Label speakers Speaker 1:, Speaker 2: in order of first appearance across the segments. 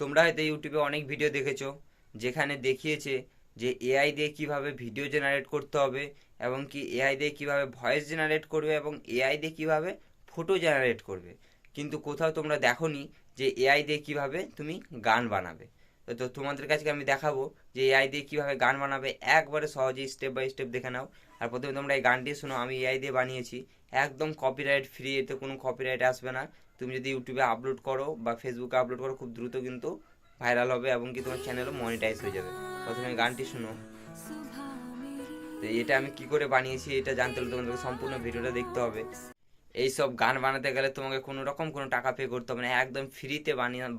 Speaker 1: তোমরা হয়তো ইউটিউবে অনেক ভিডিও দেখেছো যেখানে দেখিয়েছে যে এআই দিয়ে কিভাবে ভিডিও জেনারেট করতে হবে, এবং কি এআই দিয়ে কিভাবে ভয়েস জেনারেট করবে, এবং এআই দিয়ে কিভাবে ফটো জেনারেট করবে। কিন্তু কোথাও তোমরা দেখোনি যে এআই দিয়ে কিভাবে তুমি গান বানাবে। তো তোমাদের কাছে আমি দেখাবো যে এআই দিয়ে কিভাবে গান বানাবে, একবারে সহজেই স্টেপ বাই স্টেপ দেখে নাও। আর প্রথমে তোমরা এই গানটি শোনো, আমি এআই দিয়ে বানিয়েছি, একদম কপিরাইট ফ্রি, এতে কোনো কপিরাইট আসবে না। তুমি যদি ইউটিউবে আপলোড করো বা ফেসবুকে আপলোড করো, খুব দ্রুত কিন্তু ভাইরাল হবে এবং কি তোমার চ্যানেলও মনিটাইজ হয়ে যাবে। প্রথমে গানটি শুনো। তো এটা আমি কি করে বানিয়েছি এটা জানতে হলে তোমাদেরকে সম্পূর্ণ ভিডিওটা দেখতে হবে। এইসব গান বানাতে গেলে তোমাকে কোনো রকম কোনো টাকা পে করতে হবে না, একদম ফ্রিতে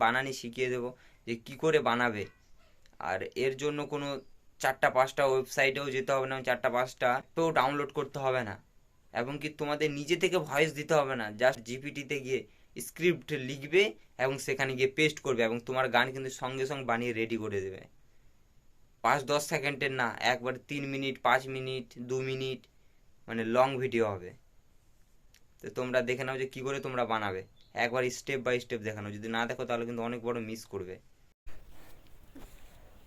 Speaker 1: বানানি শিখিয়ে দেবো যে কি করে বানাবে। আর এর জন্য কোনো 4টা 5টা ওয়েবসাইটেও যেতে হবে না, 4টা 5টা পেও ডাউনলোড করতে হবে না, এবং কি তোমাদের নিজে থেকে ভয়েস দিতে হবে না। জাস্ট জিপিটিতে গিয়ে স্ক্রিপ্ট লিখবে এবং সেখানে গিয়ে পেস্ট করবে, এবং তোমার গান কিন্তু সঙ্গে সঙ্গে বানিয়ে রেডি করে দেবে। 5-10 সেকেন্ডের না, একবার 3 মিনিট, 5 মিনিট, 2 মিনিট, মানে লং ভিডিও হবে। তো তোমরা দেখে নাও যে কী করে তোমরা বানাবে, একবার স্টেপ বাই স্টেপ দেখানো। যদি না দেখো তাহলে কিন্তু অনেক বড় মিস করবে।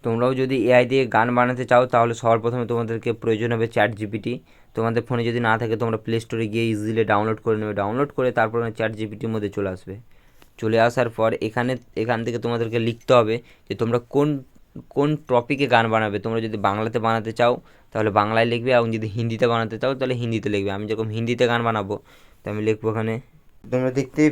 Speaker 1: তোমরাও যদি এআই দিয়ে গান বানাতে চাও তাহলে সবার প্রথমে তোমাদেরকে প্রয়োজন হবে চ্যাট জিপিটি। তোমাদের ফোনে যদি না থাকে তোমরা প্লে স্টোরে গিয়ে ইজিলি ডাউনলোড করে নেবে, ডাউনলোড করে তারপর চ্যাট জিপিটির মধ্যে চলে আসবে। চলে আসার পর এখান থেকে তোমাদেরকে লিখতে হবে যে তোমরা কোন কোন টপিকে গান বানাবে। তোমরা যদি বাংলাতে বানাতে চাও তাহলে বাংলায় লিখবে, এবং যদি হিন্দিতে বানাতে চাও তাহলে হিন্দিতে লিখবে। আমি যেরকম হিন্দিতে গান বানাবো তো আমি লিখবো এখানে, তোমরা দেখতে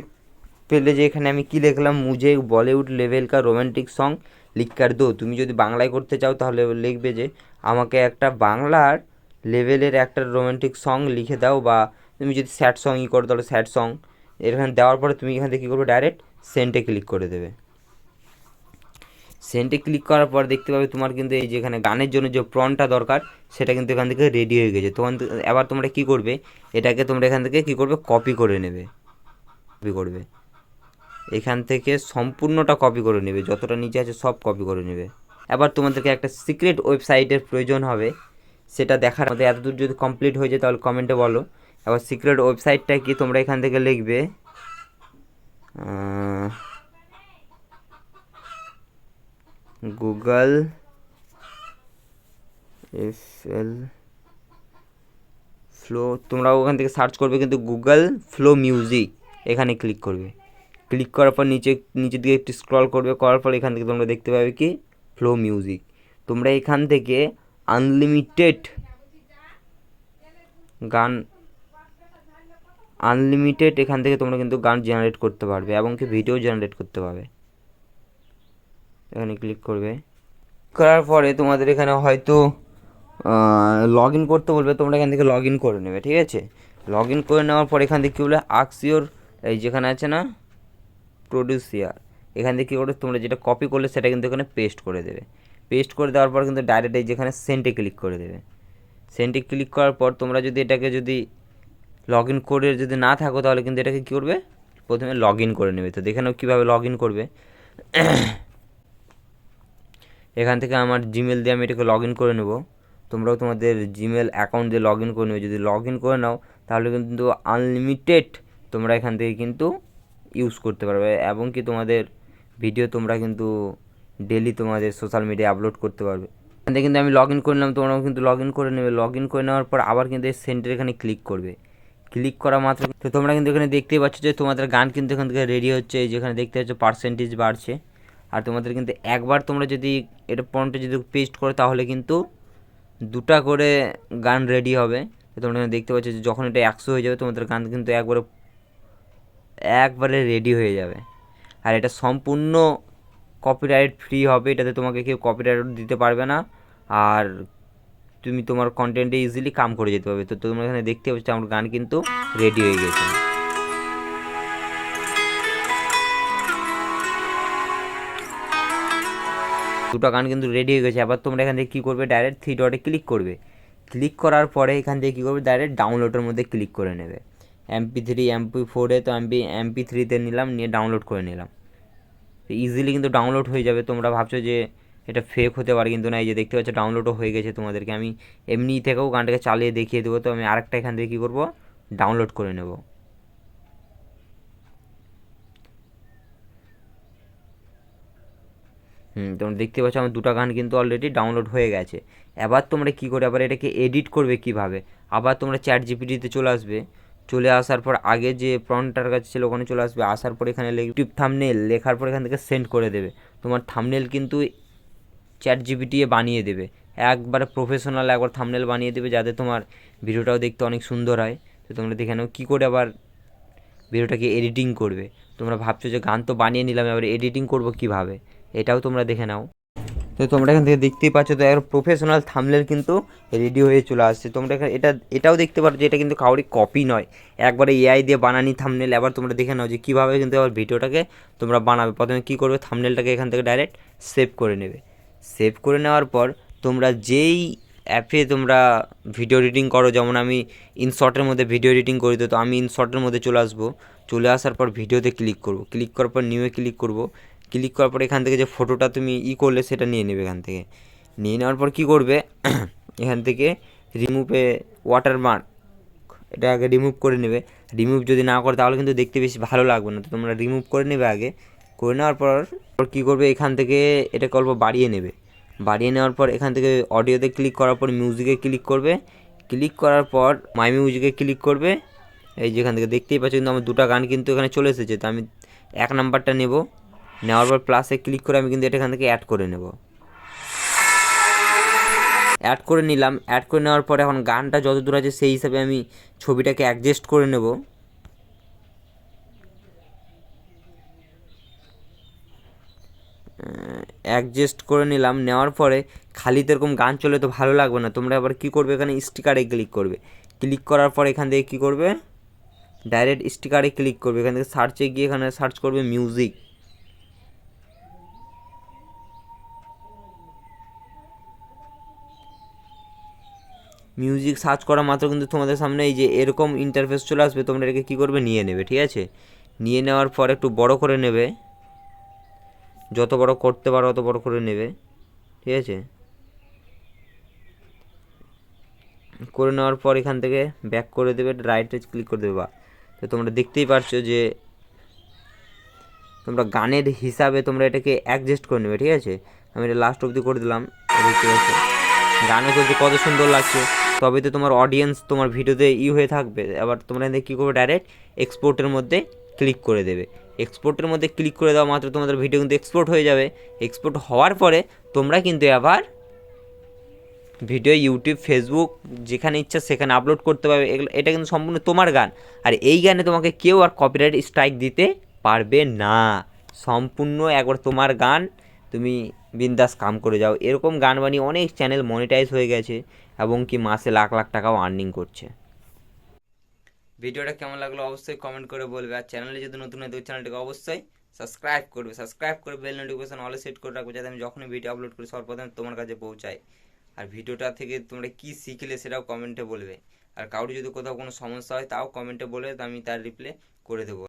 Speaker 1: পেলে যে এখানে আমি কি লিখলাম, মুঝে বলিউড লেভেল কা রোমান্টিক সং লিখ কার দো। তুমি যদি বাংলায় করতে চাও তাহলে লিখবে যে আমাকে একটা বাংলার লেভেলের একটা রোমান্টিক সং লিখে দাও, বা তুমি যদি স্যাড সং করো তাহলে স্যাড সং। এখানে দেওয়ার পরে তুমি এখান থেকে কী করবে, ডাইরেক্ট সেন্টে ক্লিক করে দেবে। সেন্টে ক্লিক করার পর দেখতে পাবে তোমার কিন্তু এই যে এখানে গানের জন্য যে প্রম্পটটা দরকার সেটা কিন্তু এখান থেকে রেডি হয়ে গেছে। তখন এবার তোমরা কী করবে, এটাকে তোমরা এখান থেকে কী করবে, কপি করে নেবে। কপি করবে এখান থেকে সম্পূর্ণটা কপি করে নেবে, যতটা নিচে আছে সব কপি করে নেবে। এবার তোমাদেরকে একটা সিক্রেট ওয়েবসাইটের প্রয়োজন হবে, সেটা দেখার মধ্যে এতদূর যদি কমপ্লিট হয়ে যায় তাহলে কমেন্টে বলো। এবার সিক্রেট ওয়েবসাইটটা কি তোমরা এখান থেকে লিখবে গুগল এফএল ফ্লো। তোমরা ওখান থেকে সার্চ করবে কিন্তু গুগল ফ্লো মিউজিক, এখানে ক্লিক করবে। ক্লিক করার পর নিচের দিকে একটু স্ক্রল করবে, করার পর এখান থেকে তোমরা দেখতে পাবে কি ফ্লো মিউজিক। তোমরা এখান থেকে আনলিমিটেড গান এখান থেকে তোমরা কিন্তু গান জেনারেট করতে পারবে, এবং কি ভিডিও জেনারেট করতে পারবে। এখানে ক্লিক করবে, করার পরে তোমাদের এখানে হয়তো লগ ইন করতে বলবে, তোমরা এখান থেকে লগ ইন করে নেবে, ঠিক আছে। লগ ইন করে নেওয়ার পর এখান থেকে কী বলে আক্স ইওর, এই যেখানে আছে না প্রডিউসার, এখান থেকে কী করবে, তোমরা যেটা কপি করলে সেটা কিন্তু এখানে পেস্ট করে দেবে। পেস্ট করে দেওয়ার পর কিন্তু ডাইরেক্ট এই যেখানে সেন্টে ক্লিক করে দেবে। সেন্টে ক্লিক করার পর তোমরা যদি এটাকে যদি লগ ইন করে যদি না থাকো তাহলে কিন্তু এটাকে কী করবে, প্রথমে লগ ইন করে নেবে। তো দেখে নাও কীভাবে লগ ইন করবে। এখান থেকে আমার জিমেল দিয়ে আমি এটাকে লগ ইন করে নেব। তোমরাও তোমাদের জিমেল অ্যাকাউন্ট দিয়ে লগ ইন করে নেবে। যদি লগ ইন করে নাও তাহলে কিন্তু আনলিমিটেড তোমরা এখান থেকে কিন্তু ইউজ করতে পারবে, এবং কি তোমাদের ভিডিও তোমরা কিন্তু ডেলি তোমাদের সোশ্যাল মিডিয়ায় আপলোড করতে পারবে। এখান থেকে কিন্তু আমি লগ ইন করে নিলাম, তোমরাও কিন্তু লগ ইন করে নেবে। লগ ইন করে নেওয়ার পর আবার কিন্তু এই সেন্টার এখানে ক্লিক করবে। ক্লিক করা মাত্র তো তোমরা কিন্তু এখানে দেখতেই পাচ্ছ যে তোমাদের গান কিন্তু এখান থেকে রেডি হচ্ছে। এই যেখানে দেখতে পাচ্ছ পার্সেন্টেজ বাড়ছে। আর তোমাদের কিন্তু একবার তোমরা যদি এটা প্রম্পটে যদি পেস্ট করো তাহলে কিন্তু 2টা করে গান রেডি হবে। তোমরা দেখতে পাচ্ছ যে যখন এটা 100 হয়ে যাবে তোমাদের গান কিন্তু একবারে রেডি হয়ে যাবে। আর এটা সম্পূর্ণ কপিরাইট ফ্রি হবে, এটাতে তোমাকে কেউ কপিরাইট দিতে পারবে না, আর তুমি তোমার কন্টেন্টে ইজিলি কাম করে যেতে পারবে। তো তোমরা এখানে দেখতে পাচ্ছ আমার গান কিন্তু রেডি হয়ে গেছে। দুটো গান কিন্তু রেডি হয়ে গেছে। আবার তোমরা এখান থেকে কী করবে, ডাইরেক্ট 3 ডটে ক্লিক করবে। ক্লিক করার পরে এখান থেকে কী করবে, ডাইরেক্ট ডাউনলোডের মধ্যে ক্লিক করে নেবে। MP3 MP4 তো আমি MP3 নিলাম, নিয়ে ডাউনলোড করে নিলাম। তো ইজিলি কিন্তু ডাউনলোড হয়ে যাবে। তোমরা ভাবছো যে এটা ফেক হতে পারে, কিন্তু না, এই যে দেখতে পাচ্ছ ডাউনলোডও হয়ে গেছে। তোমাদেরকে আমি এমনি থেকেও গানটাকে চালিয়ে দেখিয়ে দেবো। তো আমি আরেকটা এখান থেকে কী করবো, ডাউনলোড করে নেব। তোমরা দেখতে পাচ্ছ আমার দুটো গান কিন্তু অলরেডি ডাউনলোড হয়ে গেছে। এবার তোমরা কী করে আবার এটাকে এডিট করবে কিভাবে, আবার তোমরা চ্যাট জিপিটিতে চলে আসবে। চলে আসার পর আগে যে প্রম্পটার কাছে ছিল ওখানে চলে আসবে, আসার পর এখানে ইউটিউব থাম্বনেল লেখার পর এখান থেকে সেন্ড করে দেবে। তোমার থাম্বনেল কিন্তু চ্যাট জিপিটি বানিয়ে দেবে, একবারে প্রফেশনাল একবার থাম্বনেল বানিয়ে দেবে, যাতে তোমার ভিডিওটাও দেখতে অনেক সুন্দর হয়। তো তোমরা দেখে নাও কী করে আবার ভিডিওটাকে এডিটিং করবে। তোমরা ভাবছো যে গান তো বানিয়ে নিলাম, এবার এডিটিং করবো কীভাবে, এটাও তোমরা দেখে নাও। তো তোমরা এখান থেকে দেখতেই পাচ্ছ তো এর প্রফেশনাল থাম্বনেল কিন্তু রেডি হয়ে চলে আসছে। তোমরা এখানে এটাও দেখতে পারো যে এটা কিন্তু কাউরি কপি নয়, একবারে এআই দিয়ে বানানি থাম্বনেল। এবার তোমরা দেখে নাও যে কীভাবে কিন্তু আবার ভিডিওটাকে তোমরা বানাবে। প্রথমে কী করবে, থাম্বনেলটাকে এখান থেকে ডাইরেক্ট সেভ করে নেবে। সেভ করে নেওয়ার পর তোমরা যেই অ্যাপে তোমরা ভিডিও এডিটিং করো, যেমন আমি ইনশর্টের মধ্যে ভিডিও এডিটিং করি, তো আমি ইনশর্টের মধ্যে চলে আসবো। চলে আসার পর ভিডিওতে ক্লিক করব, ক্লিক করার পর নিউয়ে ক্লিক করব। ক্লিক করার পর এখান থেকে যে ফটোটা তুমি করলে সেটা নিয়ে নেবে। এখান থেকে নিয়ে নেওয়ার পর কী করবে, এখান থেকে রিমুভে ওয়াটারমার্ক এটা আগে রিমুভ করে নেবে। রিমুভ যদি না করে তাহলে কিন্তু দেখতে বেশি ভালো লাগবে না, তো তোমরা রিমুভ করে নেবে আগে। করে নেওয়ার পর কী করবে, এখান থেকে এটাকে অল্প বাড়িয়ে নেবে। বাড়িয়ে নেওয়ার পর এখান থেকে অডিওতে ক্লিক করার পর মিউজিকে ক্লিক করবে। ক্লিক করার পর মাই মিউজিকে ক্লিক করবে। এই যেখান থেকে দেখতেই পাচ্ছ কিন্তু আমার দুটো গান কিন্তু এখানে চলে এসেছে, তো আমি 1 নাম্বারটা নেব। নেওয়ার পর প্লাসে ক্লিক করে আমি কিন্তু এটা এখান থেকে অ্যাড করে নেব। অ্যাড করে নিলাম। অ্যাড করে নেওয়ার পর এখন গানটা যত দূর আছে সেই হিসাবে আমি ছবিটাকে অ্যাডজাস্ট করে নেব। অ্যাডজাস্ট করে নিলাম। নেওয়ার পরে খালিতে এরকম গান চলে তো ভালো লাগবে না, তোমরা আবার কী করবে, এখানে স্টিকারে ক্লিক করবে। ক্লিক করার পর এখান থেকে কী করবে, ডাইরেক্ট স্টিকারে ক্লিক করবে। এখান থেকে সার্চে গিয়ে এখানে সার্চ করবে মিউজিক। মিউজিক সার্চ করা মাত্র কিন্তু তোমাদের সামনে এই যে এরকম ইন্টারফেস চলে আসবে। তোমরা এটাকে কী করবে, নিয়ে নেবে। ঠিক আছে, নিয়ে নেওয়ার পর একটু বড় করে নেবে, যত বড় করতে পারো অত বড় করে নেবে। ঠিক আছে, করে নেওয়ার পর এখান থেকে ব্যাক করে দেবে, রাইটে ক্লিক করে দেবে। বা তো তোমরা দেখতেই পারছো যে তোমরা গানের হিসাবে তোমরা এটাকে অ্যাডজাস্ট করে নেবে। ঠিক আছে, আমি এটা লাস্ট অবধি করে দিলাম। দেখতে পাচ্ছ গানও চলছে, কত সুন্দর লাগছে। তবে তো তোমার অডিয়েন্স তোমার ভিডিওতে হয়ে থাকবে। আবার তোমরা এখানে কী করবে, ডাইরেক্ট এক্সপোর্টের মধ্যে ক্লিক করে দেবে। এক্সপোর্টের মধ্যে ক্লিক করে দেওয়া মাত্র তোমাদের ভিডিও কিন্তু এক্সপোর্ট হয়ে যাবে। এক্সপোর্ট হওয়ার পরে তোমরা কিন্তু আবার ভিডিও ইউটিউব, ফেসবুক যেখানে ইচ্ছা সেখানে আপলোড করতে পারবে। এটা কিন্তু সম্পূর্ণ তোমার গান, আর এই গানে তোমাকে কেউ আর কপিরাইট স্ট্রাইক দিতে পারবে না। সম্পূর্ণ একবার তোমার গান, তুমি বিন্দাস কাম করে যাও। এরকম গান বানিয়ে অনেক চ্যানেল মনিটাইজ হয়ে গেছে এবং কি মাসে লাখ লাখ টাকাও আর্নিং করছে। ভিডিওটা কেমন লাগলো অবশ্যই কমেন্ট করে বলবে, আর চ্যানেলে যদি নতুন হয় তো চ্যানেলটাকে অবশ্যই সাবস্ক্রাইব করবে। সাবস্ক্রাইব করে বেল নোটিফিকেশন অলে সেট করে রাখবে, যাতে আমি যখনই ভিডিও আপলোড করি সর্বপ্রথমে তোমার কাছে পৌঁছায়। আর ভিডিওটা থেকে তোমরা কী শিখলে সেটাও কমেন্টে বলবে। আর কারোর যদি কোথাও কোনো সমস্যা হয় তাও কমেন্টে বলে, আমি তার রিপ্লাই করে দেবো।